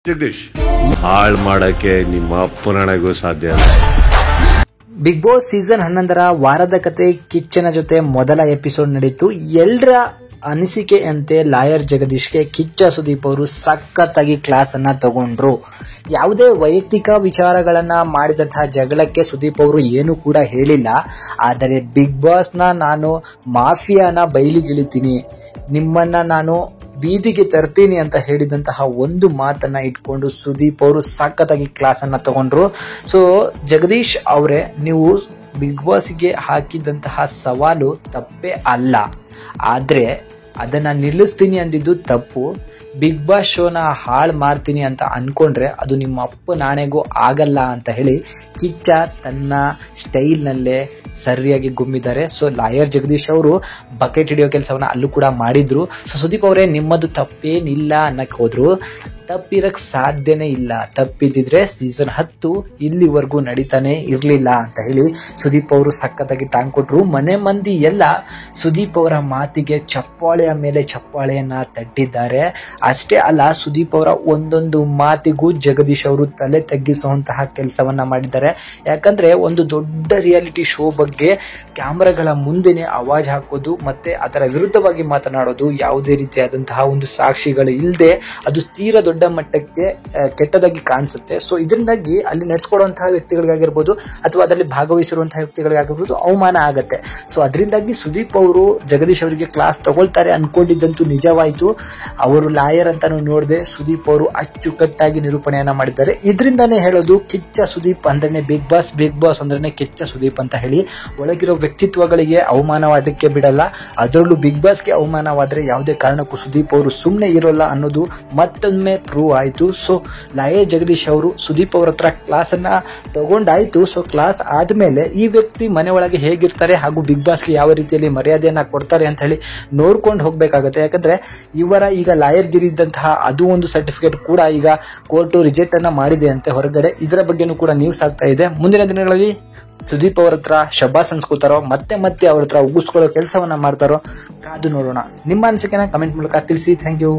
ಜಗದೀಶ್ ಹಾಳ್ ಮಾಡಕ್ಕೆ ನಿಮ್ಮ ಅಪ್ಪನಣೆಗೂ ಸಾಧ್ಯ ಇಲ್ಲ. ಬಿಗ್ ಬಾಸ್ ಸೀಸನ್ 11ರ ವಾರದ ಕತೆ ಕಿಚ್ಚನ ಜೊತೆ ಮೊದಲ ಎಪಿಸೋಡ್ ನಡೀತು. ಎಲ್ಲರ ಅನಿಸಿಕೆಯಂತೆ ಲಾಯರ್ ಜಗದೀಶ್ಗೆ ಕಿಚ್ಚ ಸುದೀಪ್ ಅವರು ಸಖತ್ತಾಗಿ ಕ್ಲಾಸ್ ಅನ್ನ ತಗೊಂಡ್ರು. ಯಾವುದೇ ವೈಯಕ್ತಿಕ ವಿಚಾರಗಳನ್ನ ಮಾಡಿದಂತಹ ಜಗಳಕ್ಕೆ ಸುದೀಪ್ ಅವರು ಏನು ಕೂಡ ಹೇಳಿಲ್ಲ. ಆದರೆ ಬಿಗ್ ಬಾಸ್ನ ನಾನು ಮಾಫಿಯಾನ ಬಯಲಿಗಿಳಿತೀನಿ, ನಿಮ್ಮನ್ನ ನಾನು ಬೀದಿಗೆ ತರ್ತೀನಿ ಅಂತ ಹೇಳಿದಂತಹ ಒಂದು ಮಾತನ್ನ ಇಟ್ಕೊಂಡು ಸುದೀಪ್ ಅವರು ಸಖತ್ತಾಗಿ ಕ್ಲಾಸ್ ಅನ್ನ ತಗೊಂಡ್ರು. ಸೊ ಜಗದೀಶ್ ಅವರೇ, ನೀವು ಬಿಗ್ ಬಾಸ್ಗೆ ಹಾಕಿದಂತಹ ಸವಾಲು ತಪ್ಪೇ ಅಲ್ಲ, ಆದ್ರೆ ಅದನ್ನ ನಿಲ್ಲಿಸ್ತೀನಿ ಅಂದಿದ್ದು ತಪ್ಪು. ಬಿಗ್ ಬಾಸ್ ಶೋನ ಹಾಳು ಮಾಡ್ತೀನಿ ಅಂತ ಅನ್ಕೊಂಡ್ರೆ ಅದು ನಿಮ್ಮ ಅಪ್ಪ ನಾಣೆಗೂ ಆಗಲ್ಲ ಅಂತ ಹೇಳಿ ಕಿಚ್ಚ ತನ್ನ ಸ್ಟೈಲ್ನಲ್ಲೇ ಸರಿಯಾಗಿ ಗುಮ್ಮಿದ್ದಾರೆ. ಸೊ ಲಾಯರ್ ಜಗದೀಶ್ ಅವರು ಬಕೆಟ್ ಹಿಡಿಯೋ ಕೆಲಸವನ್ನ ಅಲ್ಲೂ ಕೂಡ ಮಾಡಿದ್ರು. ಸೊ ಸುದೀಪ್ ಅವರೇ, ನಿಮ್ಮದು ತಪ್ಪೇನಿಲ್ಲ ಅನ್ನಕ್ಕೆ ಹೋದ್ರು, ತಪ್ಪಿರಕ್ ಸಾಧ್ಯನೇ ಇಲ್ಲ. ತಪ್ಪಿದ್ರೆ ಸೀಸನ್ 10 ಇಲ್ಲಿವರೆಗೂ ನಡೀತಾನೆ ಇರ್ಲಿಲ್ಲ ಅಂತ ಹೇಳಿ ಸುದೀಪ್ ಅವರು ಸಖತ್ತಾಗಿ ಟಾಂಗ್ ಕೊಟ್ರು. ಮನೆ ಮಂದಿ ಎಲ್ಲ ಸುದೀಪ್ ಅವರ ಮಾತಿಗೆ ಚಪ್ಪಾಳೆಯ ಮೇಲೆ ಚಪ್ಪಾಳೆಯನ್ನ ತಟ್ಟಿದ್ದಾರೆ. ಅಷ್ಟೇ ಅಲ್ಲ, ಸುದೀಪ್ ಅವರ ಒಂದೊಂದು ಮಾತಿಗೂ ಜಗದೀಶ್ ಅವರು ತಲೆ ತಗ್ಗಿಸುವಂತಹ ಕೆಲಸವನ್ನ ಮಾಡಿದ್ದಾರೆ. ಯಾಕಂದ್ರೆ ಒಂದು ದೊಡ್ಡ ರಿಯಾಲಿಟಿ ಶೋ ಬಗ್ಗೆ ಕ್ಯಾಮರಾಗಳ ಮುಂದೆನೆ ಆವಾಜ್ ಹಾಕೋದು ಮತ್ತೆ ಅದರ ವಿರುದ್ಧವಾಗಿ ಮಾತನಾಡೋದು, ಯಾವುದೇ ರೀತಿಯಾದಂತಹ ಒಂದು ಸಾಕ್ಷಿಗಳು ಇಲ್ಲದೆ ಅದು ತೀರಾ ದೊಡ್ಡ ಮಟ್ಟಕ್ಕೆ ಕೆಟ್ಟದಾಗಿ ಕಾಣಿಸುತ್ತೆ. ಸೊ ಇದರಿಂದಾಗಿ ಅಲ್ಲಿ ನಡೆಸ್ಕೊಡುವಂತಹ ವ್ಯಕ್ತಿಗಳಿಗಾಗಿರ್ಬೋದು ಅಥವಾ ಅದರಲ್ಲಿ ಭಾಗವಹಿಸಿರುವಂತಹ ವ್ಯಕ್ತಿಗಳಿಗಾಗಿರ್ಬೋದು ಅವಮಾನ ಆಗತ್ತೆ. ಸೊ ಅದರಿಂದಾಗಿ ಸುದೀಪ್ ಅವರು ಜಗದೀಶ್ ಅವರಿಗೆ ಕ್ಲಾಸ್ ತಗೊಳ್ತಾರೆ ಅನ್ಕೊಂಡಿದ್ದಂತೂ ನಿಜವಾಯಿತು. ಅವರು ಲಾಯರ್ ಅಂತಾನು ನೋಡದೆ ಸುದೀಪ್ ಅವರು ಅಚ್ಚುಕಟ್ಟಾಗಿ ನಿರೂಪಣೆಯನ್ನ ಮಾಡಿದ್ದಾರೆ. ಇದರಿಂದಾನೇ ಹೇಳೋದು ಕಿಚ್ಚ ಸುದೀಪ್ ಅಂದ್ರೆ ಬಿಗ್ ಬಾಸ್, ಬಿಗ್ ಬಾಸ್ ಅಂದ್ರೆ ಕಿಚ್ಚ ಸುದೀಪ್ ಅಂತ ಹೇಳಿ. ಒಳಗಿರೋ ವ್ಯಕ್ತಿತ್ವಗಳಿಗೆ ಅವಮಾನವಾದಕ್ಕೆ ಬಿಡಲ್ಲ, ಅದರಲ್ಲೂ ಬಿಗ್ ಬಾಸ್ಗೆ ಅವಮಾನವಾದ್ರೆ ಯಾವುದೇ ಕಾರಣಕ್ಕೂ ಸುದೀಪ್ ಅವರು ಸುಮ್ಮನೆ ಇರೋಲ್ಲ ಅನ್ನೋದು ಮತ್ತೊಮ್ಮೆ ಪ್ರೂವ್ ಆಯ್ತು. ಸೊ ಲಾಯರ್ ಜಗದೀಶ್ ಅವರು ಸುದೀಪ್ ಅವರ ಹತ್ರ ಕ್ಲಾಸ್ ಅನ್ನ ತಗೊಂಡಾಯ್ತು. ಸೊ ಕ್ಲಾಸ್ ಆದ್ಮೇಲೆ ಈ ವ್ಯಕ್ತಿ ಮನೆ ಒಳಗೆ ಹೇಗಿರ್ತಾರೆ ಹಾಗೂ ಬಿಗ್ ಬಾಸ್ಗೆ ಯಾವ ರೀತಿಯಲ್ಲಿ ಮರ್ಯಾದೆಯನ್ನ ಕೊಡ್ತಾರೆ ಅಂತ ಹೇಳಿ ನೋಡ್ಕೊಂಡು ಹೋಗ್ಬೇಕಾಗತ್ತೆ. ಯಾಕಂದ್ರೆ ಇವರ ಈಗ ಲಾಯರ್ ಗಿರಿ ಇದ್ದಂತಹ ಅದು ಒಂದು ಸರ್ಟಿಫಿಕೇಟ್ ಕೂಡ ಈಗ ಕೋರ್ಟ್ ರಿಜೆಕ್ಟ್ ಅನ್ನ ಮಾಡಿದೆ ಅಂತೆ ಹೊರಗಡೆ. ಇದರ ಬಗ್ಗೆನೂ ಕೂಡ ನ್ಯೂಸ್ ಆಗ್ತಾ ಇದೆ. ಮುಂದಿನ ದಿನಗಳಲ್ಲಿ ಸುದೀಪ್ ಅವರ ಹತ್ರ ಶಬಾಸ್ ಅನ್ಸ್ಕೋತಾರೋ ಮತ್ತೆ ಅವ್ರ ಹತ್ರ ಉಗಿಸ್ಕೊಳ್ಳೋ ಕೆಲಸವನ್ನ ಮಾಡ್ತಾರೋ ಕಾದು ನೋಡೋಣ. ನಿಮ್ಮ ಅನಿಸಿಕೆನ ಕಮೆಂಟ್ ಮೂಲಕ ತಿಳಿಸಿ. Thank you.